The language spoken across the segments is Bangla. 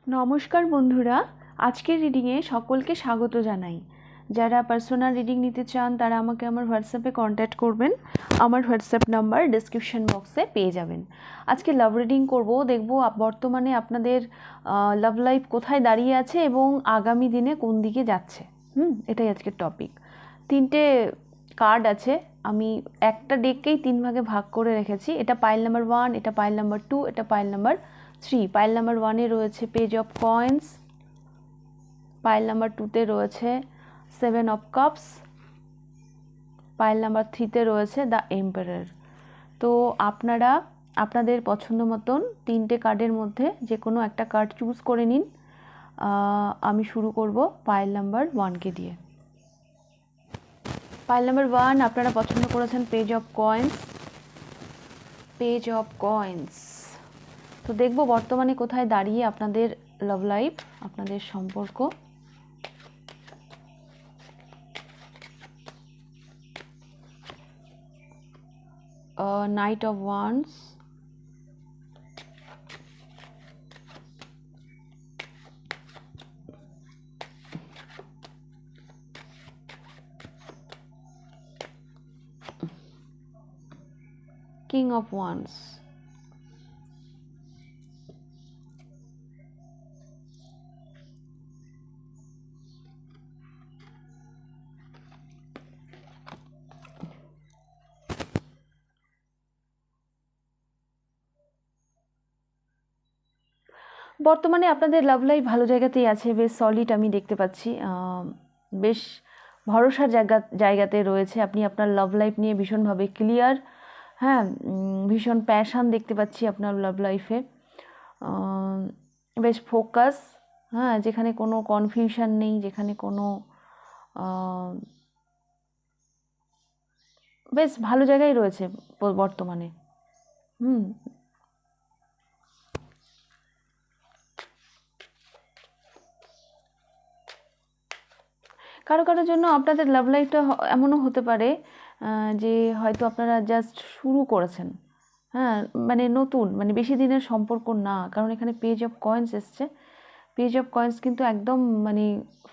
নমস্কার বন্ধুরা, আজকের রিডিংয়ে সকলকে স্বাগত জানাই। যারা পার্সোনাল রিডিং নিতে চান তারা আমাকে আমার হোয়াটসঅ্যাপে কন্ট্যাক্ট করবেন। আমার হোয়াটসঅ্যাপ নাম্বার ডেসক্রিপশন বক্সে পেয়ে যাবেন। আজকে লাভ রিডিং করব, দেখব বর্তমানে আপনাদের লাভ লাইফ কোথায় দাঁড়িয়ে আছে এবং আগামী দিনে কোন দিকে যাচ্ছে। এটাই আজকের টপিক। 3টে কার্ড আছে, আমি একটা ডেককেই 3 ভাগে ভাগ করে রেখেছি। এটা পাইল নাম্বার 1, এটা পাইল নাম্বার 2, এটা পাইল নাম্বার 3। পাইল নাম্বার 1-এ রয়েছে page of coins, pile number 2-তে রয়েছে 7 অফ কাপস, পাইল নাম্বার 3-তে রয়েছে দ্য এম্পারার। তো আপনারা আপনাদের পছন্দ মতন 3টে কার্ডের মধ্যে যে কোনো একটা কার্ড চুজ করে নিন। আমি শুরু করব পাইল নাম্বার 1-কে দিয়ে। পাইল নাম্বার 1 আপনারা পছন্দ করেছেন page of coins. Page of coins. তো দেখব বর্তমানে কোথায় দাঁড়িয়ে আপনাদের লাভ লাইফ, আপনাদের সম্পর্ক। Night of wands, king of wands. বর্তমানে আপনাদের লাভ লাইফ ভালো জায়গাতেই আছে, বেশ সলিড আমি দেখতে পাচ্ছি, বেশ ভরসার জায়গাতে রয়েছে। আপনি আপনার লাভ লাইফ নিয়ে ভীষণভাবে ক্লিয়ার, হ্যাঁ, ভীষণ প্যাশান দেখতে পাচ্ছি আপনার লাভ লাইফে, বেশ ফোকাস, হ্যাঁ, যেখানে কোনো কনফিউশন নেই, যেখানে কোনো বেশ ভালো জায়গায় রয়েছে বর্তমানে। কারো কারোর জন্য আপনাদের লাভ লাইফটা এমনও হতে পারে যে হয়তো আপনারা জাস্ট শুরু করেছেন, হ্যাঁ, মানে নতুন, মানে বেশি দিনের সম্পর্ক না, কারণ এখানে পেজ অফ কয়েন্স এসছে। পেজ অফ কয়েন্স কিন্তু একদম মানে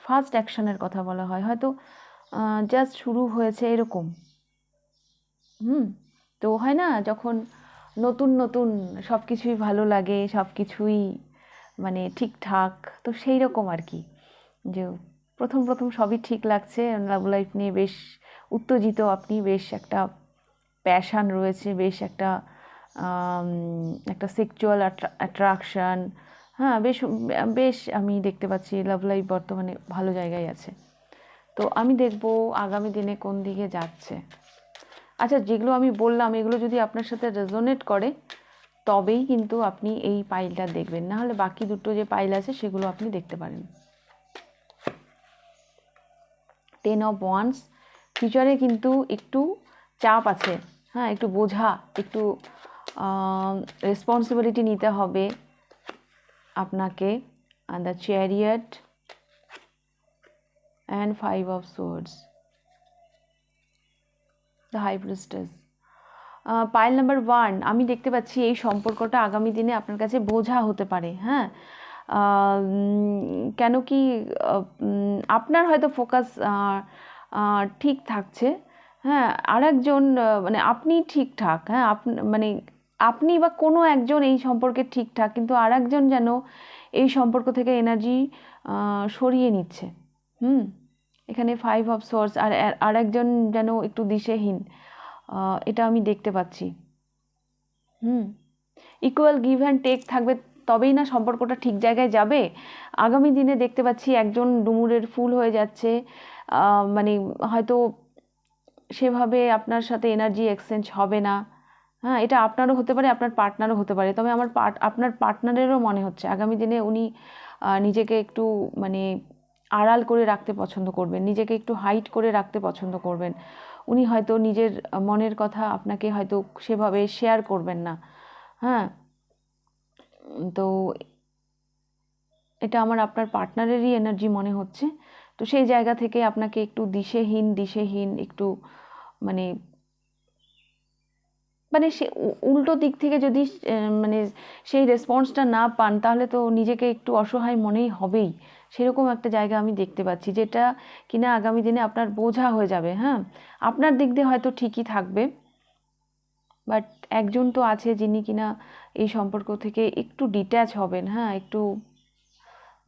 ফার্স্ট অ্যাকশনের কথা বলা হয়, হয়তো জাস্ট শুরু হয়েছে এরকম। তো হয় না, যখন নতুন নতুন সব কিছুই ভালো লাগে, সব কিছুই মানে ঠিকঠাক, তো সেই রকম আর কি, যে প্রথম প্রথম সবই ঠিক লাগছে, লাভ লাইফ নিয়ে বেশ উত্তেজিত আপনি, বেশ একটা প্যাশান রয়েছে, বেশ একটা একটা সেক্সুয়াল অ্যাট্রাকশান, হ্যাঁ, বেশ বেশ আমি দেখতে পাচ্ছি লাভ লাইফ বর্তমানে ভালো জায়গায় আছে। তো আমি দেখব আগামী দিনে কোন দিকে যাচ্ছে। আচ্ছা, যেগুলো আমি বললাম এগুলো যদি আপনার সাথে রেজোনেট করে তবেই কিন্তু আপনি এই পাইলটা দেখবেন, না হলে বাকি দুটো যে পাইল আছে সেগুলো আপনি দেখতে পারেন। 10 অফ ওয়ান্স, ফিউচারে কিন্তু একটু চাপ আছে, হ্যাঁ, একটু বোঝা, একটু রেসপন্সিবিলিটি নিতে হবে আপনাকে। The chariot and 5 of swords, the high priestess. Pile number 1 আমি দেখতে পাচ্ছি এই সম্পর্কটা আগামী দিনে আপনার কাছে বোঝা হতে পারে, হ্যাঁ, কেন কি আপনার হয়তো ফোকাস ঠিক থাকছে, হ্যাঁ, আর একজন মানে আপনি ঠিকঠাক, হ্যাঁ, মানে আপনি বা কোনো একজন এই সম্পর্কে ঠিকঠাক, কিন্তু আর একজন যেন এই সম্পর্ক থেকে এনার্জি সরিয়ে নিচ্ছে। এখানে 5 অফ সোর্স, আর একজন যেন একটু দিশেহীন, এটা আমি দেখতে পাচ্ছি। ইকুয়াল গিভ অ্যান্ড টেক থাকবে, তবেই না সম্পর্কটা ঠিক জায়গায় যাবে। আগামী দিনে দেখতে পাচ্ছি একজন ডুমুরের ফুল হয়ে যাচ্ছে, মানে হয়তো সেভাবে আপনার সাথে এনার্জি এক্সচেঞ্জ হবে না, হ্যাঁ, এটা আপনারও হতে পারে, আপনার পার্টনারও হতে পারে, তবে আপনার পার্টনারেরও মনে হচ্ছে আগামী দিনে উনি নিজেকে একটু মানে আড়াল করে রাখতে পছন্দ করবেন, নিজেকে একটু হাইড করে রাখতে পছন্দ করবেন। উনি হয়তো নিজের মনের কথা আপনাকে হয়তো সেভাবে শেয়ার করবেন না, হ্যাঁ। তো এটা আমার আপনার পার্টনারেরই এনার্জি মনে হচ্ছে। তো সেই জায়গা থেকে আপনাকে একটু দিশেহীন একটু মানে মানে সে উল্টো দিক থেকে যদি মানে সেই রেসপন্সটা না পান, তাহলে তো নিজেকে একটু অসহায় মনেই হবেই। সেরকম একটা জায়গা আমি দেখতে পাচ্ছি, যেটা কিনা আগামী দিনে আপনার বোঝা হয়ে যাবে। হ্যাঁ, আপনার দিক দিয়ে হয়তো ঠিকই থাকবে, বাট একজন তো আছে যিনি কিনা এই সম্পর্ক থেকে একটু ডিট্যাচ হবেন। হ্যাঁ, একটু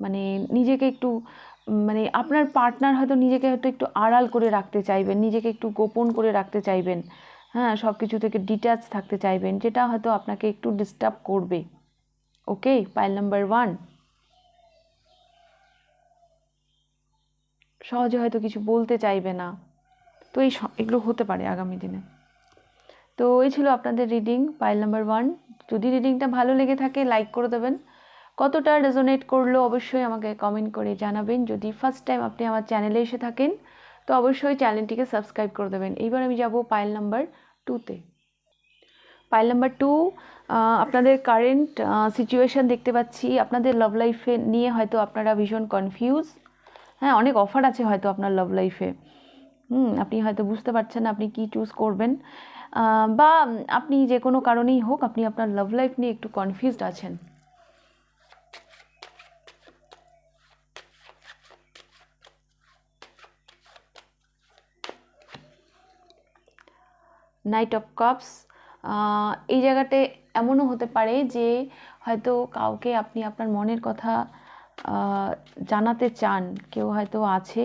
মানে নিজেকে একটু মানে আপনার পার্টনার হয়তো নিজেকে হয়তো একটু আড়াল করে রাখতে চাইবেন, নিজেকে একটু গোপন করে রাখতে চাইবেন। হ্যাঁ, সব কিছু থেকে ডিট্যাচ থাকতে চাইবেন, যেটা হয়তো আপনাকে একটু ডিস্টার্ব করবে। ওকে, পাইল নাম্বার 1। সহজে হয়তো কিছু বলতে চাইবে না, তো এগুলো হতে পারে আগামী দিনে। তো এই ছিল আপনাদের রিডিং পাইল নাম্বার 1। যদি রিডিংটা ভালো লেগে থাকে লাইক করে দেবেন, কতটা রেজোনেট করলো অবশ্যই আমাকে কমেন্ট করে জানাবেন। যদি ফার্স্ট টাইম আপনি আমার চ্যানেলে এসে থাকেন তো অবশ্যই চ্যানেলটিকে সাবস্ক্রাইব করে দেবেন। এইবার আমি যাব পাইল নাম্বার 2তে। পাইল নাম্বার 2, আপনাদের কারেন্ট সিচুয়েশান দেখতে পাচ্ছি। আপনাদের লাভ লাইফে নিয়ে হয়তো আপনারা ভীষণ কনফিউজ। হ্যাঁ, অনেক অফার আছে হয়তো আপনার লাভ লাইফে। আপনি হয়তো বুঝতে পারছেন না আপনি কি চুজ করবেন, বা আপনি যে কোনো কারণেই হোক আপনি আপনার লাভ লাইফ নিয়ে একটু কনফিউজড আছেন। নাইট অফ কাপস, এই জায়গাতে এমনও হতে পারে যে হয়তো কাউকে আপনি আপনার মনের কথা জানাতে চান। কেউ হয়তো আছে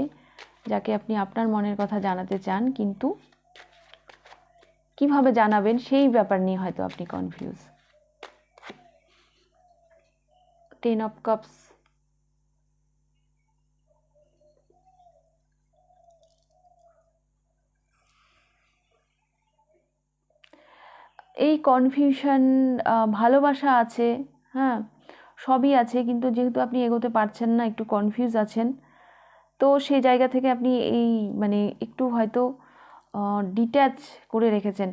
যাকে আপনি আপনার মনের কথা জানাতে চান, কিন্তু কিভাবে জানাবেন সেই ব্যাপার নিয়ে হয়তো আপনি কনফিউজ। 10 অফ কাপস, এই কনফিউশন, ভালোবাসা আছে, হ্যাঁ সবই আছে, কিন্তু যেহেতু আপনি এগোতে পারছেন না, একটু কনফিউজ আছেন, তো সেই জায়গা থেকে আপনি এই মানে একটু হয়তো ডিট্যাচ করে রেখেছেন।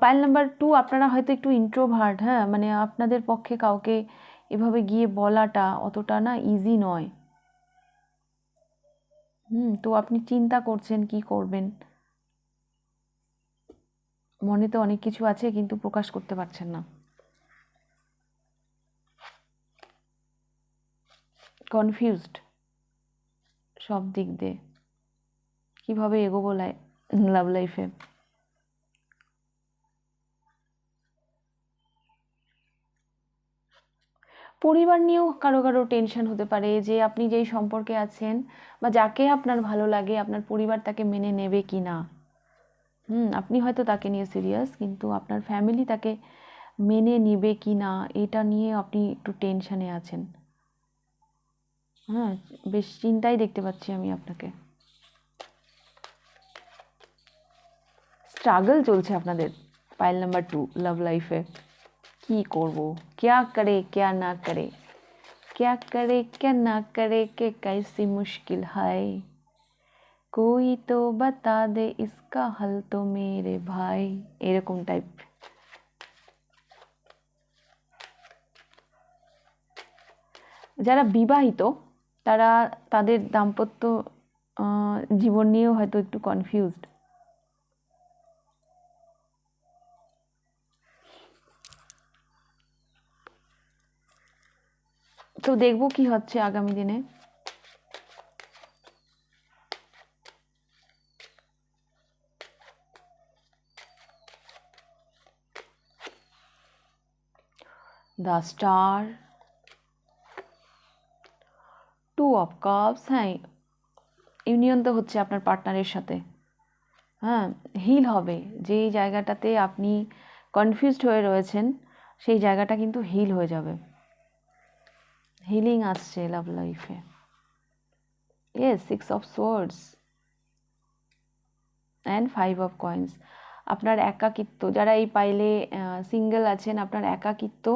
পাইল নাম্বার 2, আপনারা হয়তো একটু ইন্ট্রোভার্ট। হ্যাঁ, মানে আপনাদের পক্ষে কাউকে এভাবে গিয়ে বলাটা অতটা না ইজি নয়। তো আপনি চিন্তা করছেন কি করবেন, মনে তো অনেক কিছু আছে কিন্তু প্রকাশ করতে পারছেন না। কনফিউজড সব দিক দিয়ে, কীভাবে এগোবো লাভ লাইফে। পরিবার নিয়েও কারো কারো টেনশন হতে পারে, যে আপনি যেই সম্পর্কে আছেন বা যাকে আপনার ভালো লাগে আপনার পরিবার তাকে মেনে নেবে কি না। আপনি হয়তো তাকে নিয়ে সিরিয়াস, কিন্তু আপনার ফ্যামিলি তাকে মেনে নেবে কি না এটা নিয়ে আপনি একটু টেনশানে আছেন। হ্যাঁ, বেশ চিন্তাই দেখতে পাচ্ছি আমি আপনাকে। স্ট্রাগল চলছে আপনাদের পাইল নাম্বার 2 লাভ লাইফে। কি করব, क्या करे क्या ना करे, क्या करे क्या ना करे के कैसी मुश्किल है, कोई तो बता दे इसका हल तो मेरे भाई, এরকম টাইপ। যারা বিবাহিত তারা তাদের দাম্পত্য জীবন নিয়েও হয়তো একটু কনফিউজড। তো দেখব কি হচ্ছে আগামী দিনে। The star, 2 of cups. হ্যাঁ, ইউনিয়ন তো হচ্ছে আপনার পার্টনারের সাথে। হ্যাঁ, হিল হবে। যেই জায়গাটাতে আপনি কনফিউজড হয়ে রয়েছেন সেই জায়গাটা কিন্তু হিল হয়ে যাবে। হিলিং আসছে লাভ লাইফে। Yes, 6 of swords and 5 of coins. আপনার একাকিত্ব, যারা এই পাইলে সিঙ্গেল আছেন, আপনার একাকিত্ব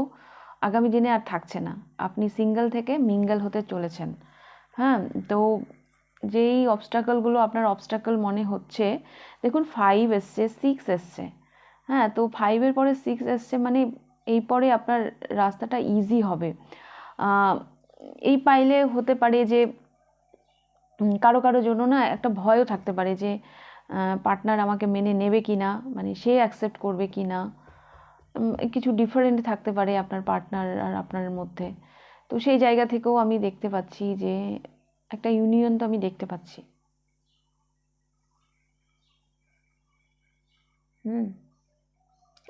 আগামী দিনে আর থাকছে না। আপনি সিঙ্গেল থেকে মিঙ্গেল হতে চলেছেন। হ্যাঁ, তো যেই অবস্টাকলগুলো আপনার অবস্টাকল মনে হচ্ছে, দেখুন 5 এসছে, 6 এসছে। হ্যাঁ, তো 5-এর পরে 6 এসছে, মানে এই পরে আপনার রাস্তাটা ইজি হবে। এই পাইলে হতে পারে যে কারো কারো জন্য না একটা ভয়ও থাকতে পারে যে পার্টনার আমাকে মেনে নেবে কি না, মানে সে অ্যাকসেপ্ট করবে কি না। কিছু ডিফারেন্ট থাকতে পারে আপনার পার্টনার আর আপনার মধ্যে। তো সেই জায়গা থেকেও আমি দেখতে পাচ্ছি যে একটা ইউনিয়ন তো আমি দেখতে পাচ্ছি।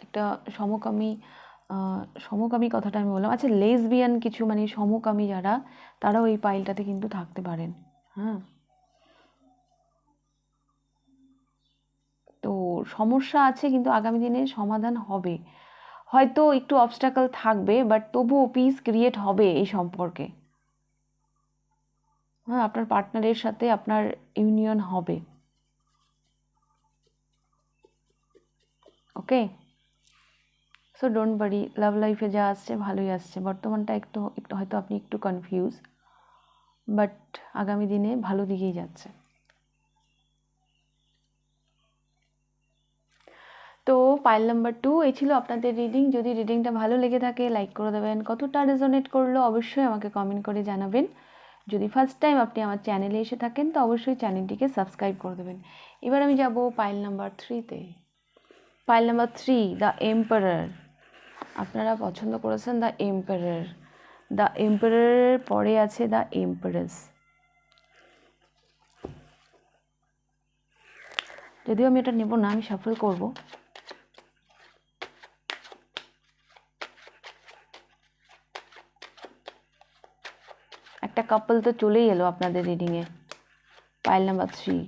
একটা সমকামী সমকামী কথাটা আমি বললাম। আচ্ছা, লেসবিয়ান কিছু মানে সমকামী যারা, তারাও এই পাইলটাতে কিন্তু থাকতে পারেন। হ্যাঁ, তো সমস্যা আছে কিন্তু আগামী দিনে সমাধান হবে। হয়তো একটু অবস্টাকল থাকবে, বাট তবুও পিস ক্রিয়েট হবে এই সম্পর্কে। হ্যাঁ, আপনার পার্টনারের সাথে আপনার ইউনিয়ন হবে। ওকে, সো ডোন্ট ওয়ারি, লাভ লাইফে যা আসছে ভালোই আসছে। বর্তমানটা একটু একটু হয়তো আপনি একটু কনফিউজ, বাট আগামী দিনে ভালো দিকেই যাচ্ছে। তো পাইল নাম্বার 2 এই ছিল আপনাদের রিডিং। যদি রিডিংটা ভালো লেগে থাকে লাইক করে দেবেন, কতটা রেজোনেট করলো অবশ্যই আমাকে কমেন্ট করে জানাবেন। যদি ফার্স্ট টাইম আপনি আমার চ্যানেলে এসে থাকেন তো অবশ্যই চ্যানেলটিকে সাবস্ক্রাইব করে দেবেন। এবার আমি যাব পাইল নাম্বার 3-তে। Pile number 3, the emperor. আপনারা পছন্দ করেছেন দ্য এম্পারার। দ্য এম্পারারের পরে আছে দ্য এম্পারেস। যদিও আমি এটা নেব না, আমি শাফল করব। একটা কাপল তো চলেই এলো আপনাদের রিডিংয়ে, পাইল নাম্বার 3।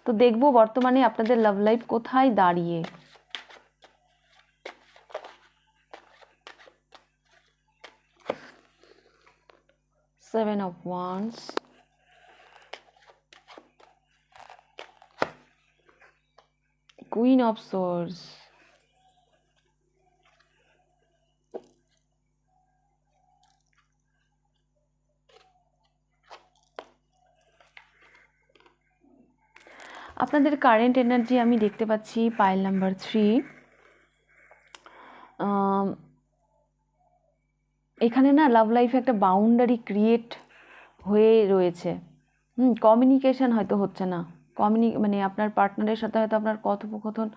তো দেখব বর্তমানে আপনাদের লাভ লাইফ কোথায় দাঁড়িয়ে। Seven of Wands, Queen of Swords, আপনাদের কারেন্ট এনার্জি আমি দেখতে পাচ্ছি পাইল নাম্বার 3। এখানে না লাভ লাইফে একটা বাউন্ডারি ক্রিয়েট হয়ে রয়েছে। কমিউনিকেশন হয়তো হচ্ছে না, মানে আপনার পার্টনারের সাথে হয়তো আপনার কথোপকথন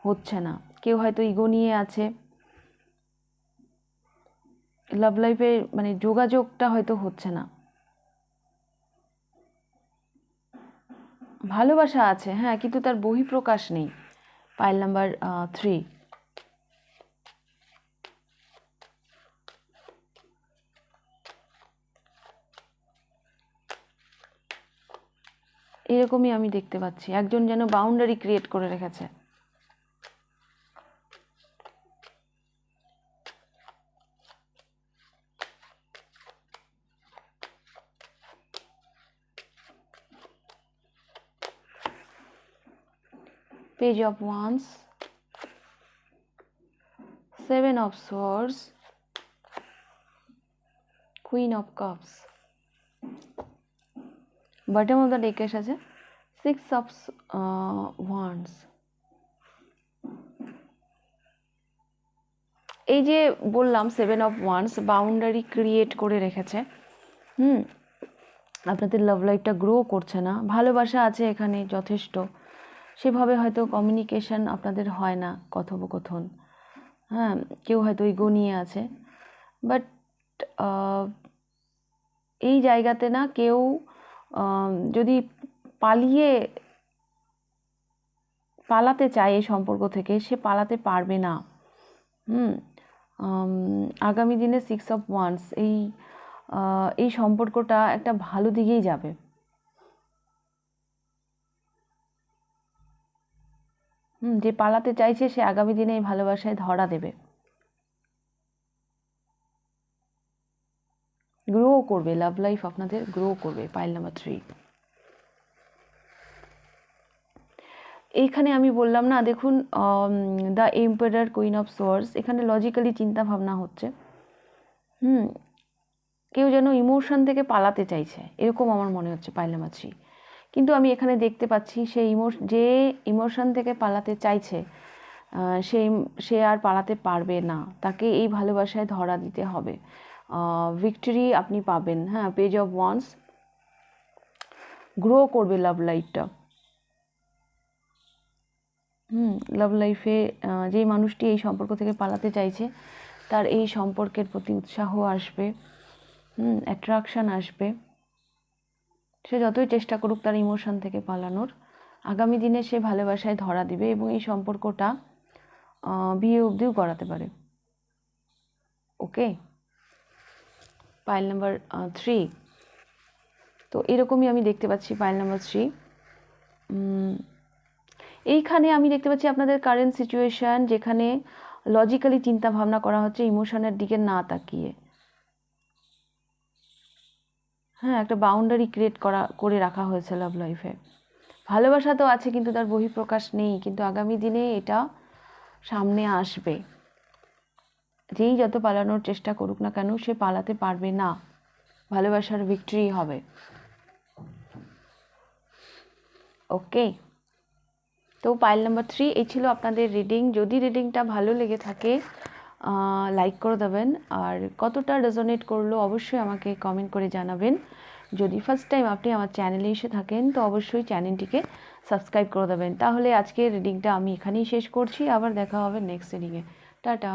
হচ্ছে না, কেউ হয়তো ইগো নিয়ে আছে। লাভ লাইফে মানে যোগাযোগটা হয়তো হচ্ছে না। ভালোবাসা আছে, হ্যাঁ, কিন্তু তার বহিঃপ্রকাশ নেই। Pile number 3। এরকমই আমি দেখতে পাচ্ছি, একজন যেন বাউন্ডারি ক্রিয়েট করে রেখেছে। Page of Wands, Seven of Swords, Queen of Cups, bottom of the deck আছে Six of Wands। এই যে বললাম seven of wands boundary create করে রেখেছে। আপনাদের লাভ লাইফটা গ্রো করছে না, ভালোবাসা আছে এখানে যথেষ্ট, সেভাবে হয়তো কমিউনিকেশন আপনাদের হয় না, কথোপকথন। হ্যাঁ, কেউ হয়তো ইগো নিয়ে আছে, বাট এই জায়গাতে না কেউ যদি পালাতে চায় এই সম্পর্ক থেকে, সে পালাতে পারবে না। আগামী দিনে সিক্স অফ ওয়ান্স এই সম্পর্কটা একটা ভালো দিকেই যাবে। যে পালাতে চাইছে সে আগামী দিনে এই ভালোবাসায় ধরা দেবে, গ্রো করবে, লাভ লাইফ আপনাদের গ্রো করবে। Pile number 3। এইখানে আমি বললাম না, দেখুন the emperor, queen of swords, এখানে লজিক্যালি চিন্তা ভাবনা হচ্ছে। কেউ যেন ইমোশন থেকে পালাতে চাইছে, এরকম আমার মনে হচ্ছে পাইল নাম্বার 3। কিন্তু আমি এখানে দেখতে পাচ্ছি যে ইমোশন থেকে পালাতে চাইছে সে আর পালাতে পারবে না, তাকে এই ভালোবাসায় ধরা দিতে হবে, ভিক্টরি আপনি পাবেন। হ্যাঁ, পেজ অফ ওয়ান্স, গ্রো করবে লাভ লাইফটা। লাভ লাইফে যেই মানুষটি এই সম্পর্ক থেকে পালাতে চাইছে তার এই সম্পর্কের প্রতি উৎসাহ আসবে, অ্যাট্রাকশান আসবে। সে যতই চেষ্টা করুক তার ইমোশন থেকে পালানোর, আগামী দিনে সে ভালোবাসায় ধরা দিবে এবং এই সম্পর্কটা বিয়ে অবধিও করাতে পারে। ওকে, পাইল নাম্বার 3। তো এরকমই আমি দেখতে পাচ্ছি পাইল নাম্বার 3। এইখানে আমি দেখতে পাচ্ছি আপনাদের কারেন্ট সিচুয়েশান যেখানে লজিক্যালি চিন্তা ভাবনা করা হচ্ছে, ইমোশনের দিকে না তাকিয়ে। হ্যাঁ, একটা বাউন্ডারি ক্রিয়েট করে রাখা হয়েছে লাভ লাইফে। ভালোবাসা তো আছে কিন্তু তার বহিঃপ্রকাশ নেই, কিন্তু আগামী দিনে এটা সামনে আসবে। যেই যত পালানোর চেষ্টা করুক না কেন সে পালাতে পারবে না, ভালোবাসার ভিক্টরি হবে। ওকে, তো পাইল নাম্বার 3 এই ছিল আপনাদের রিডিং। যদি রিডিংটা ভালো লেগে থাকে লাইক করে দেবেন, আর কতটা রেজোনেট করলো অবশ্যই আমাকে কমেন্ট করে জানাবেন। যদি ফার্স্ট টাইম আপনি আমার চ্যানেলে এসে থাকেন তো অবশ্যই চ্যানেলটিকে সাবস্ক্রাইব করে দেবেন। তাহলে আজকের রিডিংটা আমি এখানেই শেষ করছি, আবার দেখা হবে নেক্সট রিডিংয়ে। টাটা।